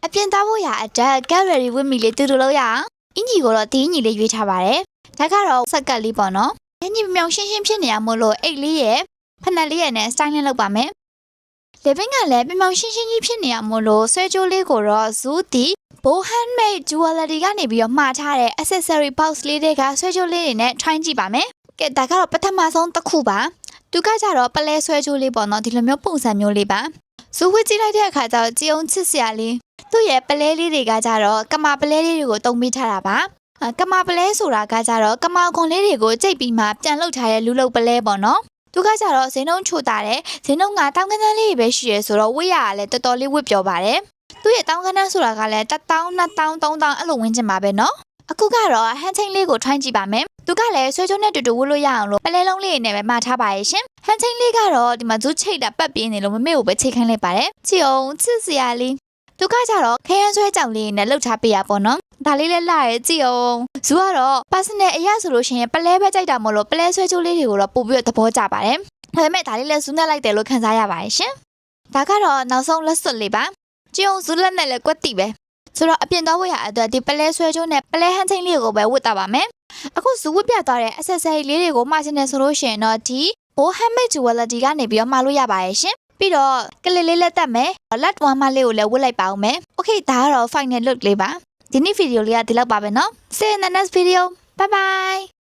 အပြင်သားဖို့ရအတွက် get ready with me လေးတူတူလို့ရအောင်အင်ကြီးကိုတော့ဒီအင်ကြီးလေးရွေးထားပါတယ်ဒါကတော့ဆက်ကတ်လေးပေါ့နော်အင်ကြီးမြောင်ရှင်းရှင်းဖြစ်နေရမို့လို့အိတ်လေးရဲ့ဖက်နက်လေးရဲ့နဲ့ styling လုပ်ပါမယ်လေပင်ကလည်းမြောင်ရှင်းရှင်းကြီးဖြစ်နေရမို့လို့ဆွဲကြိုးလေးကိုတော့ဇူးတီဘိုး handmade jewelry ကနေပြီးတော့မှားထားတဲ့ accessory box လေးတွေကဆွဲကြိုးလေးတွေနဲ့ try ကြည့်ပါမယ်ကဲဒါကတော့ပထမဆုံးတစ်ခုပါသူကကြတော့ပလဲဆွဲကြိုးလေးပေါ့နော်ဒီလိုမျိုးပုံစံမျိုးလေးပါဇူးဝစ်ကြည့်လိုက်တဲ့အခါကျတော့ကြည်အောင်ချစ်စရာလေးသူ့ရဲ့ပလဲလေးတွေကကြတော့ကမာပလဲလေးတွေကိုတုံးပေးထားတာပါကမာပလဲဆိုတာကကြတော့ကမာခွန်လေးတွေကိုကြိတ်ပြီးမှပြန်လှုပ်ထားတဲ့လူလုတ်ပလဲပေါ့နော်သူကကြတော့ဈေးနှုန်းချိုတာတဲ့ဈေးနှုန်းကတောင်းကန်းလေးပဲရှိရဲဆိုတော့ဝိရကလည်းတော်တော်လေးဝစ်ပြောပါတယ်သူ့ရဲ့တောင်းကန်းဆိုတာကလည်း1000 2000 3000အဲ့လိုဝန်းကျင်ပါပဲနော်အခုကတော့ဟန်ချင်းလေးကိုထွိုင်းကြည့်ပါမယ်သူကလည်းဆွဲကြိုးနဲ့တူတူဝတ်လို့ရအောင်လို့ပလဲလုံးလေးနဲ့ပဲမှာထားပါရဲ့ရှင်ဟန်ချင်းလေးကတော့ဒီမှာဇူးချိတ်တာပတ်ပြင်းနေလို့မမေကိုပဲချိတ်ခိုင်းလိုက်ပါတယ်ချစ်အောင်ချစ်စရာလေးသူကကြတော့ခရမ်းဆွဲကြောင်လေးနဲ့လှုပ်ထားပေးရပေါ့နော်ဒါလေးလည်းလာရဲ့ကြည့်အောင်ဇူးကတော့ personal အရာဆိုလို့ရှိရင်ပလဲပဲကြိုက်တာမလို့ပလဲဆွဲကြိုးလေးတွေကိုတော့ပို့ပြီးတော့သဘောကျပါတယ်ဒါပေမဲ့ဒါလေးလည်းဇူးနဲ့လိုက်တယ်လို့ခံစားရပါတယ်ရှင်ဒါကတော့နောက်ဆုံးလက်စွပ်လေးပါကြည့်အောင်ဇူးလက်နဲ့လည်းကွက်တီပဲဆိုတော့အပြင်သွားဖို့ရအတွက်ဒီပလဲဆွဲကြိုးနဲ့ပလဲဟန်ချင်းလေးကိုပဲဝတ်တာပါမယ်အခုဇူးဝတ်ပြသွားတဲ့ accessory လေးတွေကိုမှာချင်တယ်ဆိုလို့ရှိရင်တော့ဒီ Bow Handmade Jewelry ကနေပြီးတော့မှာလို့ရပါရဲ့ရှင်ပြီးတော့ကလေးလေးလက်တက်မယ်လက်ဝမ်းမလေးကိုလည်းဝတ်လိုက်ပါဦးမယ် Okay ဒါကတော့ final look လေးပါဒီနေ့ဗီဒီယိုလေးကဒီလောက်ပါပဲเนาะ See you in the next video bye bye